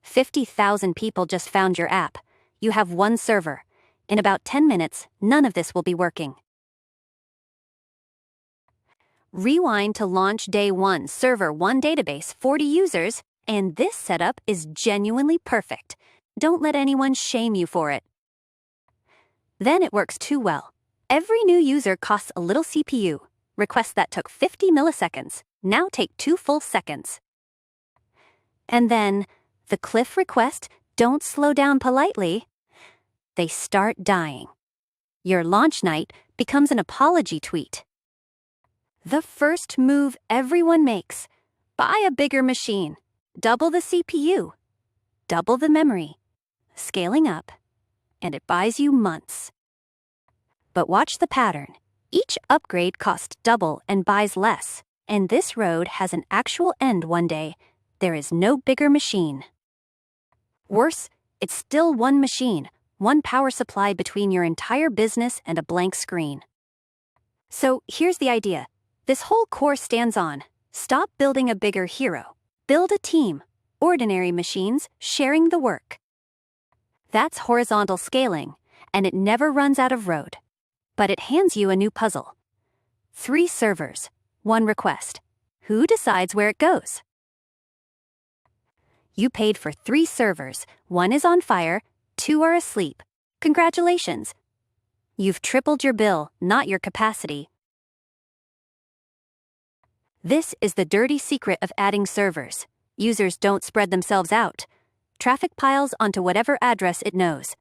50,000 people just found your app. You have one server. In about 10 minutes, none of this will be working. Rewind to launch day 1, server 1 database, 40 users, and this setup is genuinely perfect. Don't let anyone shame you for it. Then it works too well. Every new user costs a little CPU. Requests that took 50 milliseconds now take 2 full seconds. And then, the cliff requests don't slow down politely. They start dying. Your launch night becomes an apology tweet. The first move everyone makes: buy a bigger machine, double the CPU, double the memory, scaling up, and it buys you months. But watch the pattern. Each upgrade costs double and buys less, and this road has an actual end one day. There is no bigger machine. Worse, it's still one machine, one power supply between your entire business and a blank screen. So here's the idea. This whole course stands on: stop building a bigger hero. Build a team, ordinary machines sharing the work. That's horizontal scaling, and it never runs out of road. But it hands you a new puzzle. 3 servers, 1 request. Who decides where it goes? You paid for 3 servers. 1 is on fire, 2 are asleep. Congratulations. You've tripled your bill, not your capacity. This is the dirty secret of adding servers. Users don't spread themselves out. Traffic piles onto whatever address it knows.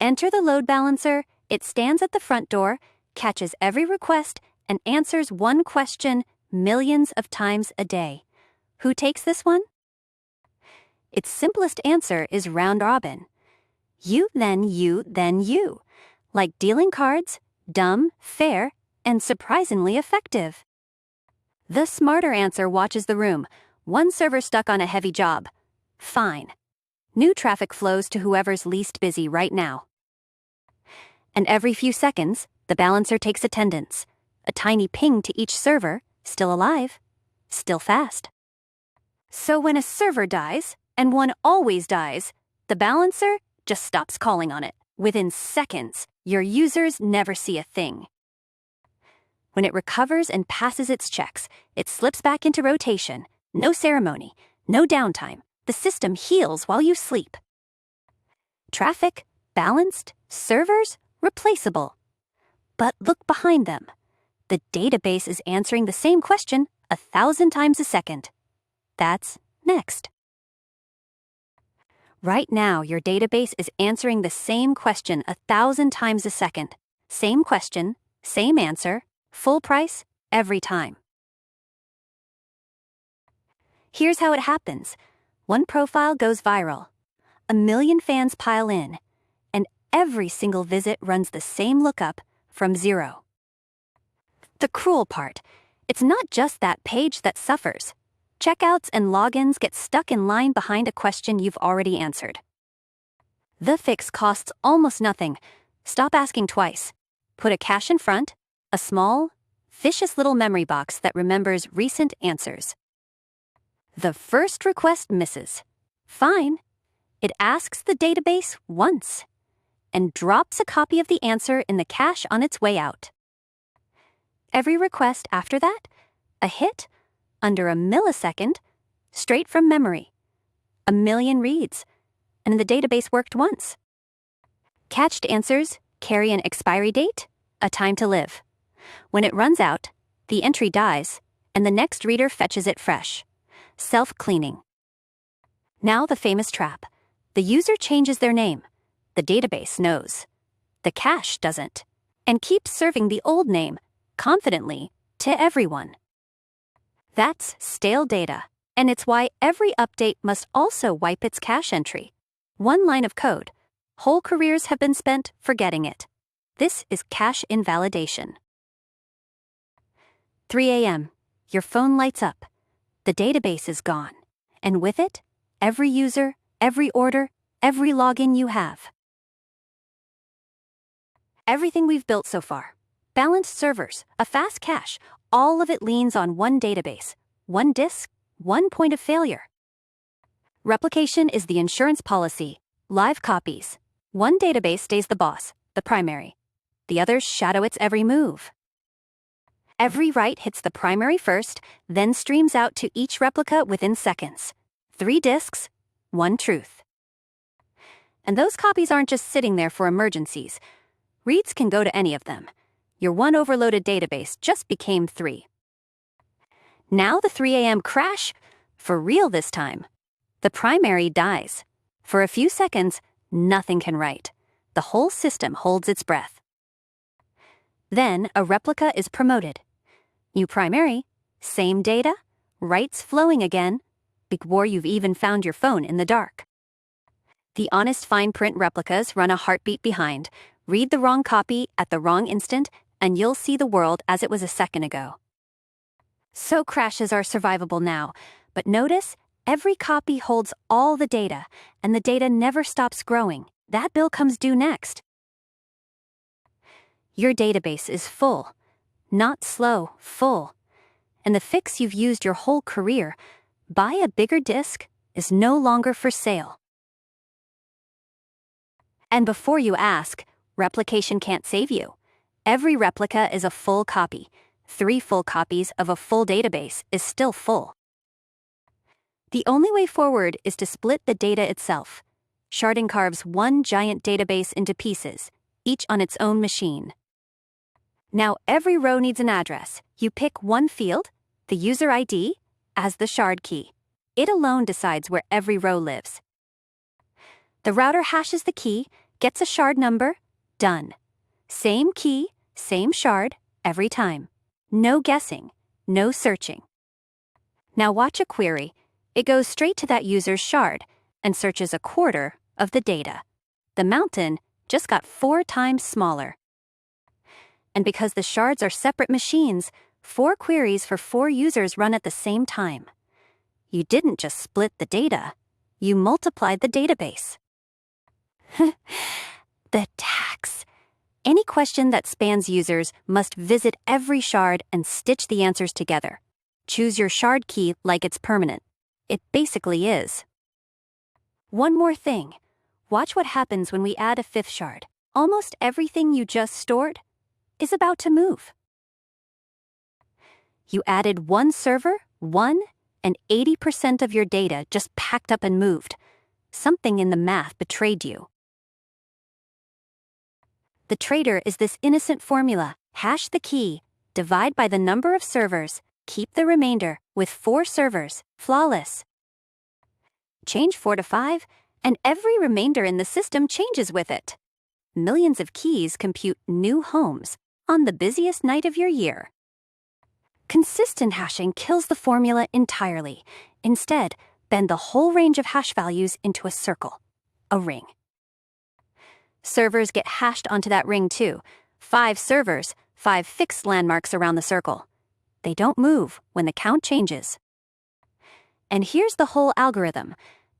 Enter the load balancer. It stands at the front door, catches every request, and answers one question millions of times a day. Who takes this one? Its simplest answer is round robin. You, then you, then you. Like dealing cards, dumb, fair, and surprisingly effective. The smarter answer watches the room. 1 server stuck on a heavy job. Fine. New traffic flows to whoever's least busy right now. And every few seconds, the balancer takes attendance. A tiny ping to each server, still alive, still fast. So when a server dies, and one always dies, the balancer just stops calling on it. Within seconds, your users never see a thing. When it recovers and passes its checks, it slips back into rotation. No ceremony, no downtime. The system heals while you sleep. Traffic, balanced, servers, replaceable. But look behind them. The database is answering the same question 1,000 times a second. That's next. Right now, your database is answering the same question 1,000 times a second. Same question, same answer, full price, every time. Here's how it happens. 1 profile goes viral. 1 million fans pile in. And every single visit runs the same lookup from 0. The cruel part, it's not just that page that suffers. Checkouts and logins get stuck in line behind a question you've already answered. The fix costs almost nothing. Stop asking twice. Put a cache in front, a small, vicious little memory box that remembers recent answers. The first request misses. Fine. It asks the database once and drops a copy of the answer in the cache on its way out. Every request after that, a hit, under a millisecond, straight from memory. 1 million reads, and the database worked once. Cached answers carry an expiry date, a time to live. When it runs out, the entry dies, and the next reader fetches it fresh. Self-cleaning. Now the famous trap. The user changes their name. The database knows. The cache doesn't, and keeps serving the old name, confidently, to everyone. That's stale data, and it's why every update must also wipe its cache entry. 1 line of code. Whole careers have been spent forgetting it. This is cache invalidation. 3 a.m. Your phone lights up. The database is gone, and with it, every user, every order, every login you have. Everything we've built so far, balanced servers, a fast cache, all of it leans on 1 database, 1 disk, 1 point of failure. Replication is the insurance policy. Live copies. One database stays the boss, the primary. The others shadow its every move. Every write hits the primary first, then streams out to each replica within seconds. 3 disks, 1 truth. And those copies aren't just sitting there for emergencies. Reads can go to any of them. Your one overloaded database just became 3. Now the 3 a.m. crash, for real this time. The primary dies. For a few seconds, nothing can write. The whole system holds its breath. Then a replica is promoted. New primary, same data, writes flowing again, before you've even found your phone in the dark. The honest fine print replicas run a heartbeat behind. Read the wrong copy at the wrong instant, and you'll see the world as it was a second ago. So crashes are survivable now, but notice every copy holds all the data, and the data never stops growing. That bill comes due next. Your database is full. Not slow, full. And the fix you've used your whole career, buy a bigger disk, is no longer for sale. And before you ask, replication can't save you. Every replica is a full copy. 3 full copies of a full database is still full. The only way forward is to split the data itself. Sharding carves one giant database into pieces, each on its own machine. Now every row needs an address. You pick one field, the user ID, as the shard key. It alone decides where every row lives. The router hashes the key, gets a shard number, done. Same key, same shard, every time. No guessing, no searching. Now watch a query. It goes straight to that user's shard and searches a quarter of the data. The mountain just got 4 times smaller. And because the shards are separate machines, 4 queries for 4 users run at the same time. You didn't just split the data, you multiplied the database. The tax. Any question that spans users must visit every shard and stitch the answers together. Choose your shard key like it's permanent. It basically is. One more thing. Watch what happens when we add a 5th shard. Almost everything you just stored is about to move. You added 1 server, and 80% of your data just packed up and moved. Something in the math betrayed you. The traitor is this innocent formula. Hash the key, divide by the number of servers, keep the remainder with 4 servers, flawless. Change 4 to 5, and every remainder in the system changes with it. Millions of keys compute new homes on the busiest night of your year. Consistent hashing kills the formula entirely. Instead, bend the whole range of hash values into a circle, a ring. Servers get hashed onto that ring too. 5 servers, 5 fixed landmarks around the circle. They don't move when the count changes. And here's the whole algorithm.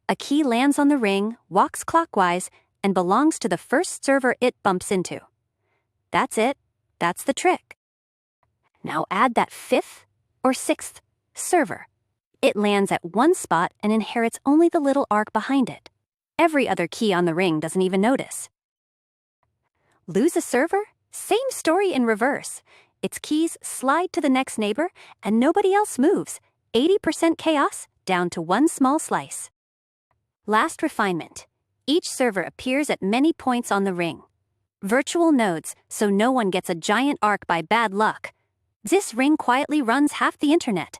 A key lands on the ring, walks clockwise, and belongs to the first server it bumps into. That's it. That's the trick. Now add that 5th or 6th server. It lands at one spot and inherits only the little arc behind it. Every other key on the ring doesn't even notice. Lose a server? Same story in reverse. Its keys slide to the next neighbor and nobody else moves. 80% chaos down to one small slice. Last refinement. Each server appears at many points on the ring. Virtual nodes, so no one gets a giant arc by bad luck. This ring quietly runs half the internet.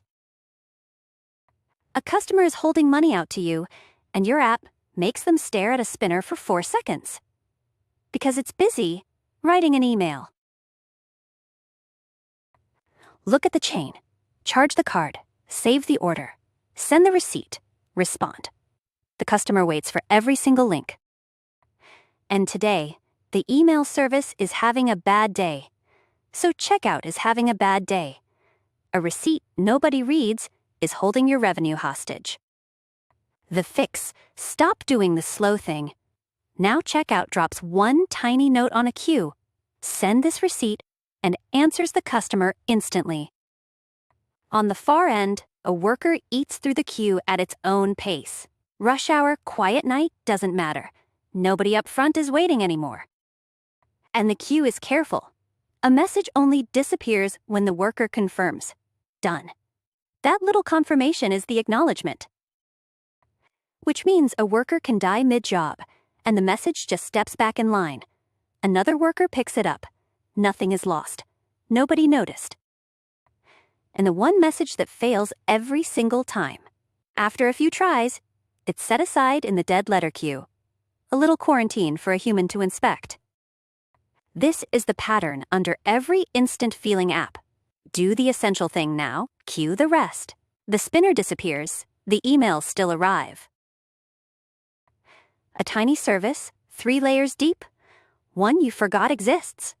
A customer is holding money out to you, and your app makes them stare at a spinner for 4 seconds. Because it's busy writing an email. Look at the chain. Charge the card. Save the order. Send the receipt. Respond. The customer waits for every single link. And today, the email service is having a bad day. So checkout is having a bad day. A receipt nobody reads is holding your revenue hostage. The fix: stop doing the slow thing. Now checkout drops one tiny note on a queue. Send this receipt and answers the customer instantly. On the far end, a worker eats through the queue at its own pace. Rush hour, quiet night doesn't matter. Nobody up front is waiting anymore. And the queue is careful. A message only disappears when the worker confirms. Done. That little confirmation is the acknowledgement. Which means a worker can die mid-job, and the message just steps back in line. Another worker picks it up. Nothing is lost. Nobody noticed. And the one message that fails every single time. After a few tries, it's set aside in the dead letter queue. A little quarantine for a human to inspect. This is the pattern under every instant feeling app. Do the essential thing now, queue the rest. The spinner disappears, the emails still arrive. A tiny service, 3 layers deep, one you forgot exists.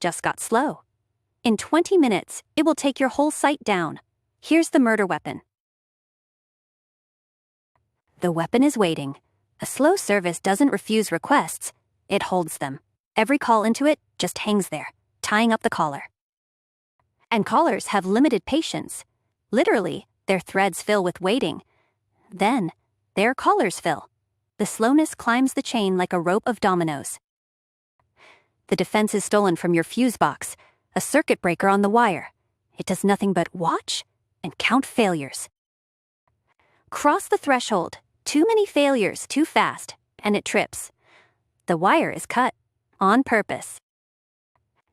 Just got slow. In 20 minutes, it will take your whole site down. Here's the murder weapon. The weapon is waiting. A slow service doesn't refuse requests, it holds them. Every call into it just hangs there, tying up the caller. And callers have limited patience. Literally, their threads fill with waiting. Then, their callers fill. The slowness climbs the chain like a rope of dominoes. The defense is stolen from your fuse box, a circuit breaker on the wire. It does nothing but watch and count failures. Cross the threshold. Too many failures, too fast, and it trips. The wire is cut, on purpose.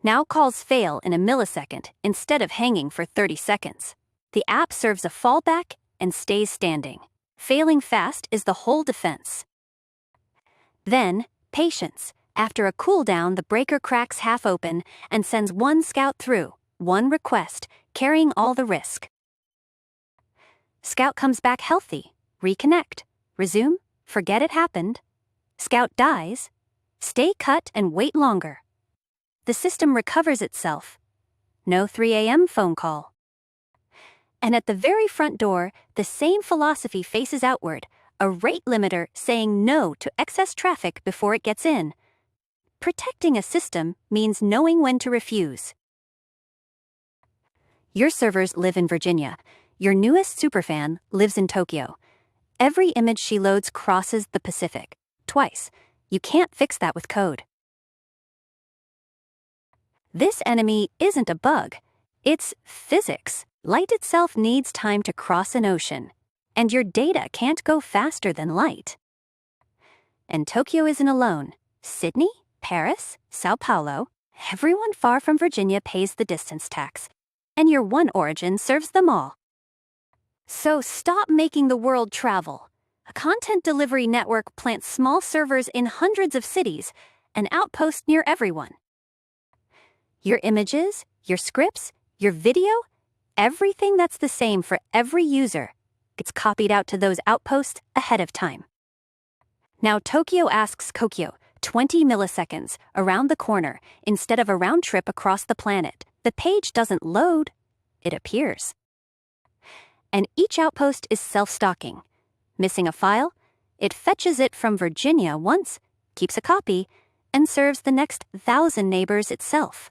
Now calls fail in a millisecond instead of hanging for 30 seconds. The app serves a fallback and stays standing. Failing fast is the whole defense. Then, patience. After a cooldown, the breaker cracks half open and sends one scout through, one request, carrying all the risk. Scout comes back healthy. Reconnect. Resume. Forget it happened. Scout dies. Stay cut and wait longer. The system recovers itself. No 3 a.m. phone call. And at the very front door, the same philosophy faces outward, a rate limiter saying no to excess traffic before it gets in. Protecting a system means knowing when to refuse. Your servers live in Virginia. Your newest superfan lives in Tokyo. Every image she loads crosses the Pacific. Twice. You can't fix that with code. This enemy isn't a bug. It's physics. Light itself needs time to cross an ocean. And your data can't go faster than light. And Tokyo isn't alone. Sydney, Paris, Sao Paulo, everyone far from Virginia pays the distance tax. And your one origin serves them all. So stop making the world travel. A content delivery network plants small servers in hundreds of cities, an outpost near everyone. Your images, your scripts, your video, everything that's the same for every user gets copied out to those outposts ahead of time. Now Tokyo asks Kokyo, 20 milliseconds around the corner instead of a round trip across the planet. The page doesn't load, it appears. And each outpost is self-stalking. Missing a file, it fetches it from Virginia once, keeps a copy, and serves the next 1,000 neighbors itself.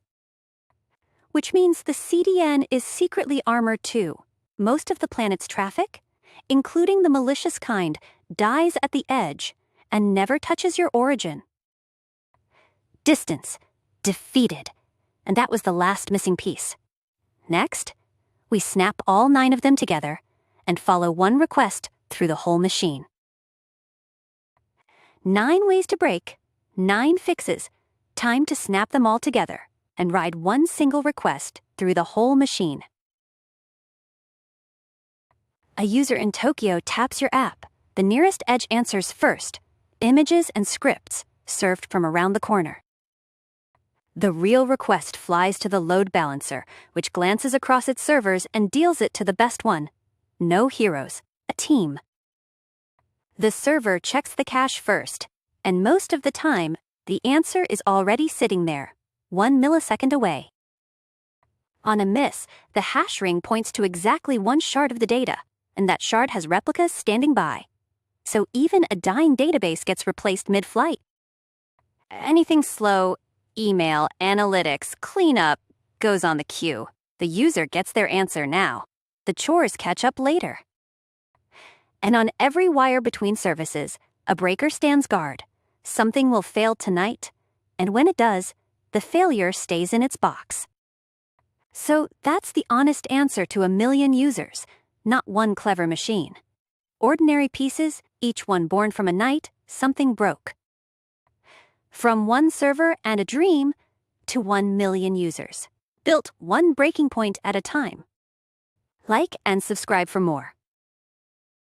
Which means the CDN is secretly armored too. Most of the planet's traffic, including the malicious kind, dies at the edge and never touches your origin. Distance, defeated. And that was the last missing piece. Next, we snap all 9 of them together and follow one request through the whole machine. 9 ways to break, 9 fixes, time to snap them all together and ride one single request through the whole machine. A user in Tokyo taps your app. The nearest edge answers first, images and scripts served from around the corner. The real request flies to the load balancer, which glances across its servers and deals it to the best one. No heroes, a team. The server checks the cache first, and most of the time, the answer is already sitting there, 1 millisecond away. On a miss, the hash ring points to exactly one shard of the data, and that shard has replicas standing by. So even a dying database gets replaced mid-flight. Anything slow, email, analytics, cleanup, goes on the queue. The user gets their answer now. The chores catch up later. And on every wire between services, a breaker stands guard. Something will fail tonight, and when it does, the failure stays in its box. So that's the honest answer to a million users, not one clever machine. Ordinary pieces, each one born from a night, something broke. From one server and a dream to 1 million users, built one breaking point at a time. Like and subscribe for more.